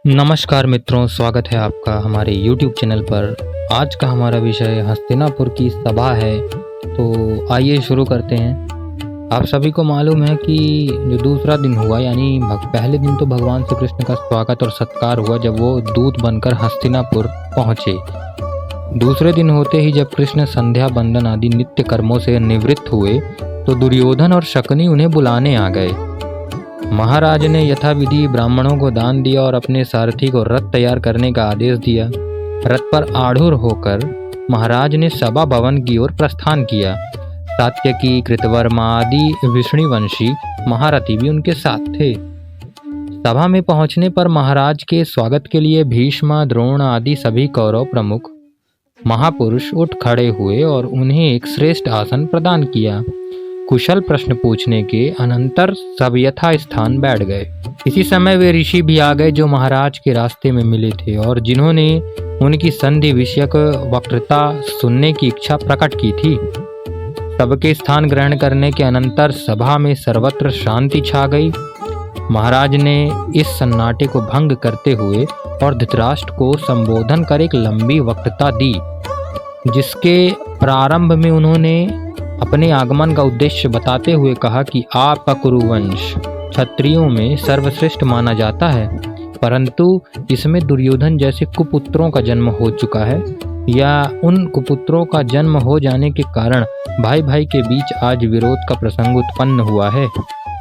नमस्कार मित्रों, स्वागत है आपका हमारे YouTube चैनल पर। आज का हमारा विषय हस्तिनापुर की सभा है। तो आइए शुरू करते हैं। आप सभी को मालूम है कि जो दूसरा दिन हुआ, यानी पहले दिन तो भगवान श्री कृष्ण का स्वागत और सत्कार हुआ जब वो दूत बनकर हस्तिनापुर पहुँचे। दूसरे दिन होते ही जब कृष्ण संध्या बंदन आदि नित्य कर्मों से निवृत्त हुए तो दुर्योधन और शकुनी उन्हें बुलाने आ गए। महाराज ने यथाविधि ब्राह्मणों को दान दिया और अपने सारथी को रथ तैयार करने का आदेश दिया। रथ पर आरूढ़ होकर महाराज ने सभा भवन की ओर प्रस्थान किया। सात्यकी, कृतवर्मा आदि विष्णुवंशी महारथी भी उनके साथ थे। सभा में पहुंचने पर महाराज के स्वागत के लिए भीष्म, द्रोण आदि सभी कौरव प्रमुख महापुरुष उठ खड़े हुए और उन्हें एक श्रेष्ठ आसन प्रदान किया। कुशल प्रश्न पूछने के अनंतर सब यथा स्थान बैठ गए। इसी समय वे ऋषि भी आ गए जो महाराज के रास्ते में मिले थे और जिन्होंने उनकी संधि विषयक वक्तृता सुनने की इच्छा प्रकट की थी। सबके स्थान ग्रहण करने के अनंतर सभा में सर्वत्र शांति छा गई। महाराज ने इस सन्नाटे को भंग करते हुए और धृतराष्ट्र को संबोधन कर एक लंबी वक्तृता दी, जिसके प्रारंभ में उन्होंने अपने आगमन का उद्देश्य बताते हुए कहा कि आपका कुरुवंश क्षत्रियों में सर्वश्रेष्ठ माना जाता है, परंतु इसमें दुर्योधन जैसे कुपुत्रों का जन्म हो चुका है, या उन कुपुत्रों का जन्म हो जाने के कारण भाई भाई के बीच आज विरोध का प्रसंग उत्पन्न हुआ है।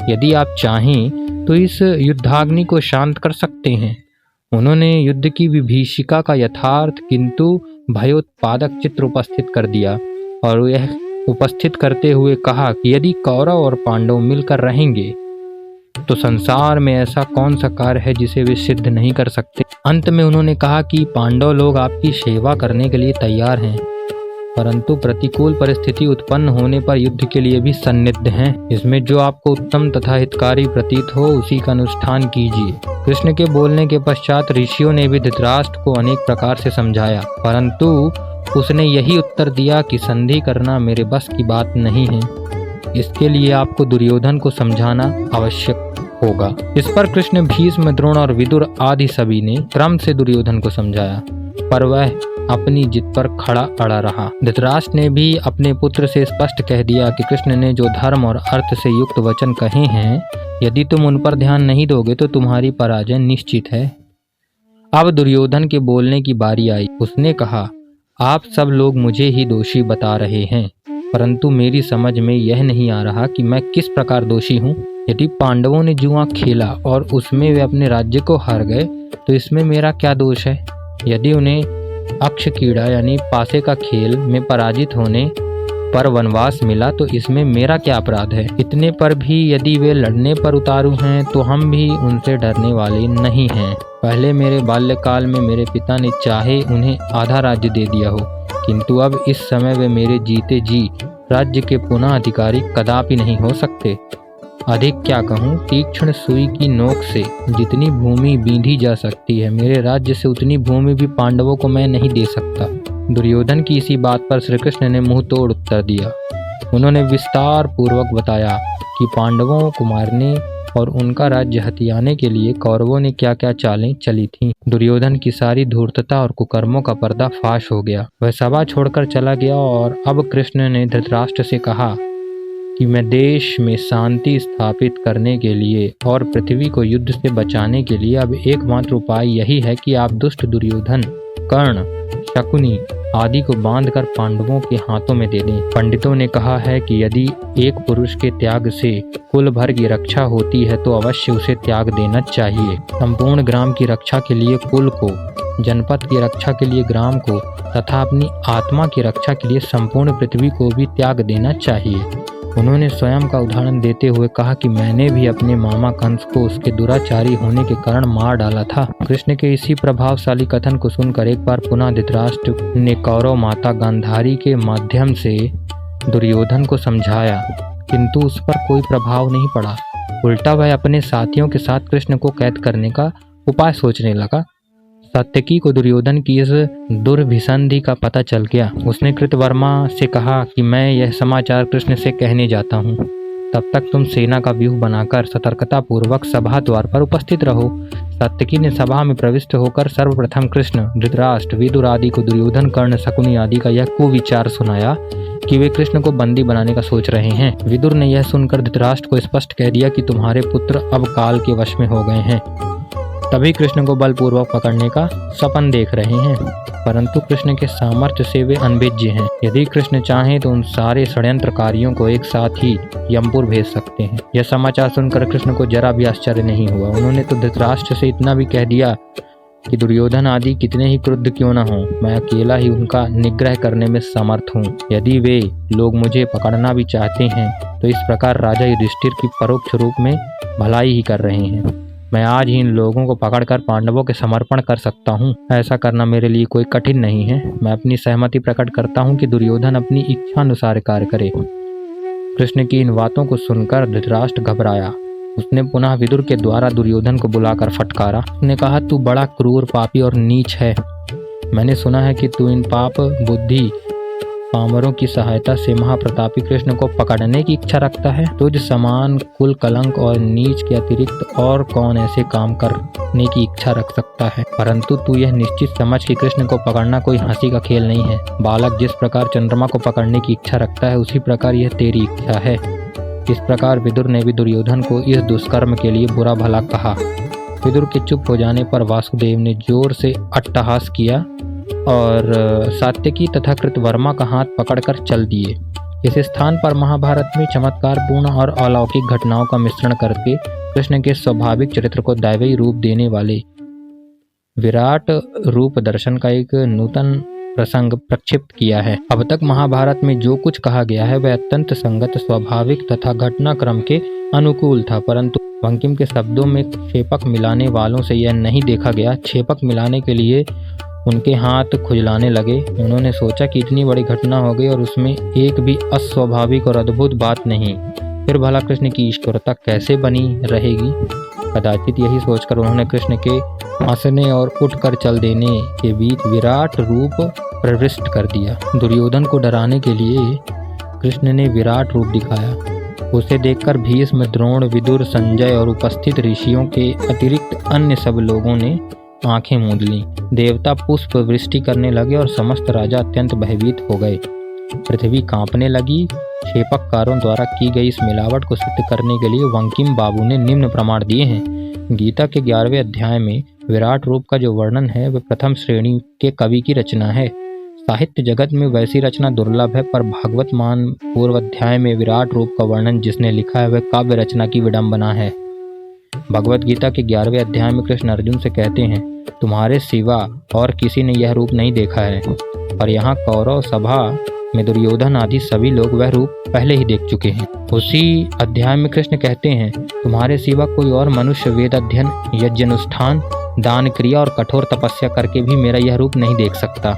यदि आप चाहें तो इस युद्धाग्नि को शांत कर सकते हैं। उन्होंने युद्ध की विभीषिका का यथार्थ किंतु भयोत्पादक चित्र उपस्थित कर दिया और यह उपस्थित करते हुए कहा कि यदि कौरव और पांडव मिलकर रहेंगे तो संसार में ऐसा कौन सा कार्य है जिसे वे सिद्ध नहीं कर सकते। अंत में उन्होंने कहा कि पांडव लोग आपकी सेवा करने के लिए तैयार हैं, परंतु प्रतिकूल परिस्थिति उत्पन्न होने पर युद्ध के लिए भी सन्निध हैं। इसमें जो आपको उत्तम तथा हितकारी प्रतीत हो उसी का अनुष्ठान कीजिए। कृष्ण के बोलने के पश्चात ऋषियों ने भी धृतराष्ट्र को अनेक प्रकार से समझाया, परंतु उसने यही उत्तर दिया कि संधि करना मेरे बस की बात नहीं है। इसके लिए आपको दुर्योधन को समझाना आवश्यक होगा। इस पर कृष्ण, भीष्म, द्रोण और विदुर आदि सभी ने क्रम से दुर्योधन को समझाया, पर वह अपनी जिद पर खड़ा अड़ा रहा। धृतराष्ट्र ने भी अपने पुत्र से स्पष्ट कह दिया कि कृष्ण ने जो धर्म और अर्थ से युक्त वचन कहे हैं, यदि तुम उन पर ध्यान नहीं दोगे तो तुम्हारी पराजय निश्चित है। अब दुर्योधन के बोलने की बारी आई। उसने कहा, आप सब लोग मुझे ही दोषी बता रहे हैं, परंतु मेरी समझ में यह नहीं आ रहा कि मैं किस प्रकार दोषी हूँ। यदि पांडवों ने जुआ खेला और उसमें वे अपने राज्य को हार गए तो इसमें मेरा क्या दोष है। यदि उन्हें अक्ष कीड़ा यानी पासे का खेल में पराजित होने पर वनवास मिला तो इसमें मेरा क्या अपराध है। इतने पर भी यदि वे लड़ने पर उतारू हैं तो हम भी उनसे डरने वाले नहीं हैं। पहले मेरे बाल्यकाल में मेरे पिता ने चाहे उन्हें आधा राज्य दे दिया हो, किंतु अब इस समय वे मेरे जीते जी राज्य के पुनः अधिकारी कदापि नहीं हो सकते। अधिक क्या कहूँ, तीक्ष्ण सुई की नोक से जितनी भूमि बींधी जा सकती है, मेरे राज्य से उतनी भूमि भी पांडवों को मैं नहीं दे सकता। दुर्योधन की इसी बात पर श्री कृष्ण ने मुंह तोड़ उत्तर दिया। उन्होंने विस्तार पूर्वक बताया कि पांडवों को मारने और उनका राज्य हथियाने के लिए कौरवों ने क्या क्या चालें चली थीं। दुर्योधन की सारी धूर्तता और कुकर्मों का पर्दा फाश हो गया। वह सभा छोड़कर चला गया और अब कृष्ण ने धृतराष्ट्र से कहा कि मैं देश में शांति स्थापित करने के लिए और पृथ्वी को युद्ध से बचाने के लिए अब एकमात्र उपाय यही है कि आप दुष्ट दुर्योधन, कर्ण, शकुनी आदि को बांधकर पांडवों के हाथों में दे दें। पंडितों ने कहा है कि यदि एक पुरुष के त्याग से कुल भर की रक्षा होती है तो अवश्य उसे त्याग देना चाहिए। संपूर्ण ग्राम की रक्षा के लिए कुल को, जनपद की रक्षा के लिए ग्राम को तथा अपनी आत्मा की रक्षा के लिए संपूर्ण पृथ्वी को भी त्याग देना चाहिए। उन्होंने स्वयं का उदाहरण देते हुए कहा कि मैंने भी अपने मामा कंस को उसके दुराचारी होने के कारण मार डाला था। कृष्ण के इसी प्रभावशाली कथन को सुनकर एक बार पुनः धृतराष्ट्र ने कौरव माता गांधारी के माध्यम से दुर्योधन को समझाया, किंतु उस पर कोई प्रभाव नहीं पड़ा। उल्टा वह अपने साथियों के साथ कृष्ण को कैद करने का उपाय सोचने लगा। सात्यकी को दुर्योधन की इस दुर्भिसंधि का पता चल गया। उसने कृतवर्मा से कहा कि मैं यह समाचार कृष्ण से कहने जाता हूँ। तब तक तुम सेना का व्यूह बनाकर सतर्कता पूर्वक सभा द्वार पर उपस्थित रहो। सात्यकी ने सभा में प्रविष्ट होकर सर्वप्रथम कृष्ण, धृतराष्ट्र, विदुर आदि को दुर्योधन, कर्ण, शकुनी आदि का यह कुविचार सुनाया कि वे कृष्ण को बंदी बनाने का सोच रहे हैं। विदुर ने यह सुनकर धृतराष्ट्र को स्पष्ट कह दिया कि तुम्हारे पुत्र अब काल के वश में हो गए हैं, तभी कृष्ण को बलपूर्वक पकड़ने का सपन देख रहे हैं, परंतु कृष्ण के सामर्थ्य से वे अनभिज्ञ हैं। यदि कृष्ण चाहें तो उन सारे षड्यंत्रकारियों को एक साथ ही यमपुर भेज सकते हैं। यह समाचार सुनकर कृष्ण को जरा भी आश्चर्य नहीं हुआ। उन्होंने तो धृतराष्ट्र से इतना भी कह दिया कि दुर्योधन आदि कितने ही क्रुद्ध क्यों न हों, मैं अकेला ही उनका निग्रह करने में समर्थ हूँ। यदि वे लोग मुझे पकड़ना भी चाहते हैं तो इस प्रकार राजा युधिष्ठिर की परोक्ष रूप में भलाई ही कर रहे हैं। मैं आज ही इन लोगों को पकड़कर पांडवों के समर्पण कर सकता हूँ। ऐसा करना मेरे लिए कोई कठिन नहीं है। मैं अपनी सहमति प्रकट करता हूँ कि दुर्योधन अपनी इच्छा अनुसार कार्य करे। कृष्ण की इन बातों को सुनकर धृतराष्ट्र घबराया। उसने पुनः विदुर के द्वारा दुर्योधन को बुलाकर फटकारा। उसने कहा, तू बड़ा क्रूर, पापी और नीच है। मैंने सुना है कि तू इन पाप बुद्धि पामरों की सहायता से महाप्रतापी कृष्ण को पकड़ने की इच्छा रखता है। तुझ समान कुल कलंक और नीच के अतिरिक्त और कौन ऐसे काम करने की इच्छा रख सकता है। परंतु तू यह निश्चित समझ कि कृष्ण को पकड़ना कोई हंसी का खेल नहीं है। बालक जिस प्रकार चंद्रमा को पकड़ने की इच्छा रखता है, उसी प्रकार यह तेरी इच्छा है। इस प्रकार विदुर ने भी दुर्योधन को इस दुष्कर्म के लिए बुरा भला कहा। विदुर के चुप हो जाने पर वासुदेव ने जोर से अट्टहास किया और सात्यकी तथा कृतवर्मा का हाथ पकड़कर चल दिए। इस स्थान पर महाभारत में चमत्कारपूर्ण और अलौकिक घटनाओं का मिश्रण करके कृष्ण के स्वाभाविक चरित्र को दैवीय रूप देने वाले विराट रूप दर्शन का एक नूतन प्रसंग प्रक्षिप्त किया है। अब तक महाभारत में जो कुछ कहा गया है वह अत्यंत संगत, स्वाभाविक तथा घटनाक्रम के अनुकूल था, परंतु बंकिम के शब्दों में क्षेपक मिलाने वालों से यह नहीं देखा गया। क्षेपक मिलाने के लिए उनके हाथ खुजलाने लगे। उन्होंने सोचा कि इतनी बड़ी घटना हो गई और उसमें एक भी अस्वाभाविक और अद्भुत बात नहीं, फिर भला कृष्ण की ईश्वरता कैसे बनी रहेगी। कदाचित यही सोचकर उन्होंने कृष्ण के हंसने और उठकर चल देने के बीच विराट रूप प्रविष्ट कर दिया। दुर्योधन को डराने के लिए कृष्ण ने विराट रूप दिखाया। उसे देखकर भीष्म, द्रोण, विदुर, संजय और उपस्थित ऋषियों के अतिरिक्त अन्य सब लोगों ने आंखें मूंद लीं। देवता पुष्प वृष्टि करने लगे और समस्त राजा अत्यंत भयभीत हो गए। पृथ्वी कांपने लगी। क्षेपककारों द्वारा की गई इस मिलावट को सिद्ध करने के लिए बंकिम बाबू ने निम्न प्रमाण दिए हैं। गीता के 11वें अध्याय में विराट रूप का जो वर्णन है वह प्रथम श्रेणी के कवि की रचना है। साहित्य जगत में वैसी रचना दुर्लभ है, पर भागवत मान पूर्व अध्याय में विराट रूप का वर्णन जिसने लिखा है वह काव्य रचना की विडंबना है। भगवत गीता के 11वें अध्याय में कृष्ण अर्जुन से कहते हैं, तुम्हारे सिवा और किसी ने यह रूप नहीं देखा है। पर यहाँ कौरव सभा में दुर्योधन आदि सभी लोग वह रूप पहले ही देख चुके हैं। उसी अध्याय में कृष्ण कहते हैं, तुम्हारे सिवा कोई और मनुष्य वेद अध्ययन, यज्ञ अनुष्ठान, दान क्रिया और कठोर तपस्या करके भी मेरा यह रूप नहीं देख सकता।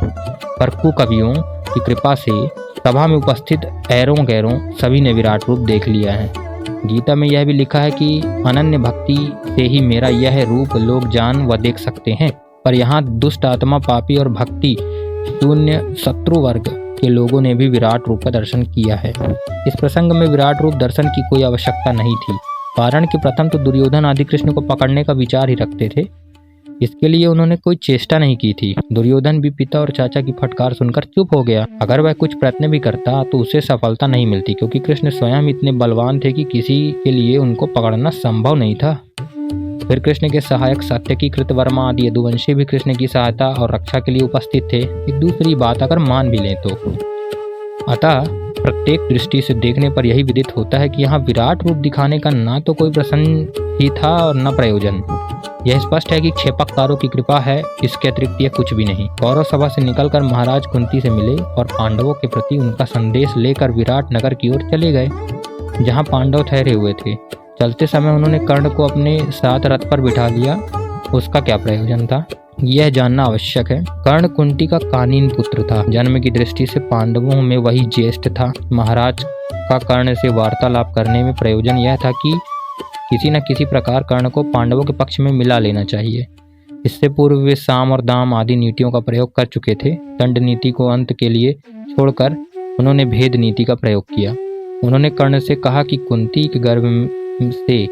पर कुकवियों की कृपा से सभा में उपस्थित ऐरों गैरों सभी ने विराट रूप देख लिया है। गीता में यह भी लिखा है कि अनन्य भक्ति से ही मेरा यह रूप लोग जान व देख सकते हैं। पर यहाँ दुष्ट आत्मा, पापी और भक्ति शून्य शत्रु वर्ग के लोगों ने भी विराट रूप का दर्शन किया है। इस प्रसंग में विराट रूप दर्शन की कोई आवश्यकता नहीं थी, कारण कि प्रथम तो दुर्योधन आदि कृष्ण को पकड़ने का विचार ही रखते थे। इसके लिए उन्होंने कोई चेष्टा नहीं की थी। दुर्योधन भी पिता और चाचा की फटकार सुनकर चुप हो गया। अगर वह कुछ प्रयत्न भी करता तो उसे सफलता नहीं मिलती, क्योंकि कृष्ण स्वयं इतने बलवान थे कि किसी के लिए उनको पकड़ना संभव नहीं था। फिर कृष्ण के सहायक सात्यकी, कृतवर्मा आदि यदुवंशी भी कृष्ण की सहायता और रक्षा के लिए उपस्थित थे। एक दूसरी बात अगर मान भी लें तो अतः प्रत्येक दृष्टि से देखने पर यही विदित होता है कि यहाँ विराट रूप दिखाने का ना तो कोई प्रसंग ही था और न प्रयोजन। यह स्पष्ट है कि क्षेपककारों की कृपा है, इसके अतिरिक्त यह कुछ भी नहीं। कौरव सभा से निकलकर महाराज कुंती से मिले और पांडवों के प्रति उनका संदेश लेकर विराट नगर की ओर चले गए, जहाँ पांडव ठहरे हुए थे। चलते समय उन्होंने कर्ण को अपने साथ रथ पर बिठा लिया। उसका क्या प्रयोजन था, यह जानना आवश्यक है। कर्ण कुंती का कानीन पुत्र था। जन्म की दृष्टि से पांडवों में वही ज्येष्ठ था। महाराज का कर्ण से वार्तालाप करने में प्रयोजन यह था कि किसी न किसी प्रकार कर्ण को पांडवों के पक्ष में मिला लेना चाहिए। इससे पूर्व वे साम और दाम आदि नीतियों का प्रयोग कर चुके थे। दंड नीति को अंत के लिए छोड़कर उन्होंने भेद नीति का प्रयोग किया। उन्होंने कर्ण से कहा कि कुंती के गर्भ से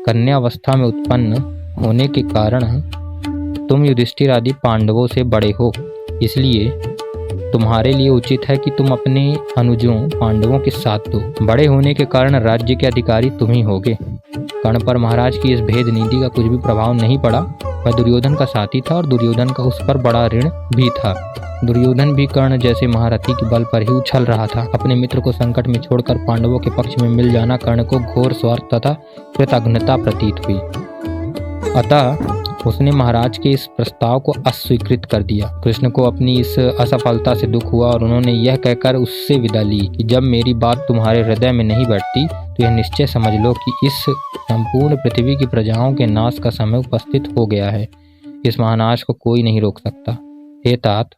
कन्यावस्था में उत्पन्न होने के कारण तुम युधिष्ठिर आदि पांडवों से बड़े हो, इसलिए तुम्हारे लिए उचित है कि तुम अपने अनुजों पांडवों के साथ दो। बड़े होने के कारण राज्य के अधिकारी तुम ही होगे। कर्ण पर महाराज की इस भेद नीति का कुछ भी प्रभाव नहीं पड़ा। वह दुर्योधन का साथी था और दुर्योधन का उस पर बड़ा ऋण भी था। दुर्योधन भी कर्ण जैसे महारथी के बल पर ही उछल रहा था। अपने मित्र को संकट में छोड़कर पांडवों के पक्ष में मिल जाना कर्ण को घोर स्वार्थ तथा कृतज्ञता प्रतीत हुई। अतः उसने महाराज के इस प्रस्ताव को अस्वीकृत कर दिया। कृष्ण को अपनी इस असफलता से दुख हुआ और उन्होंने यह कहकर उससे विदा ली कि जब मेरी बात तुम्हारे हृदय में नहीं बैठती तो यह निश्चय समझ लो कि इस संपूर्ण पृथ्वी की प्रजाओं के नाश का समय उपस्थित हो गया है। इस महानाश को कोई नहीं रोक सकता। हे तात,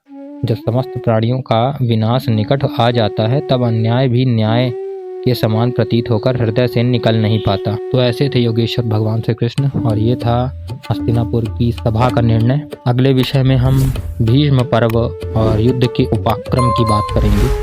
जब समस्त प्राणियों का विनाश निकट आ जाता है तब अन्याय भी न्याय के समान प्रतीत होकर हृदय से निकल नहीं पाता। तो ऐसे थे योगेश्वर भगवान श्री कृष्ण और ये था हस्तिनापुर की सभा का निर्णय। अगले विषय में हम भीष्म पर्व और युद्ध के उपाक्रम की बात करेंगे।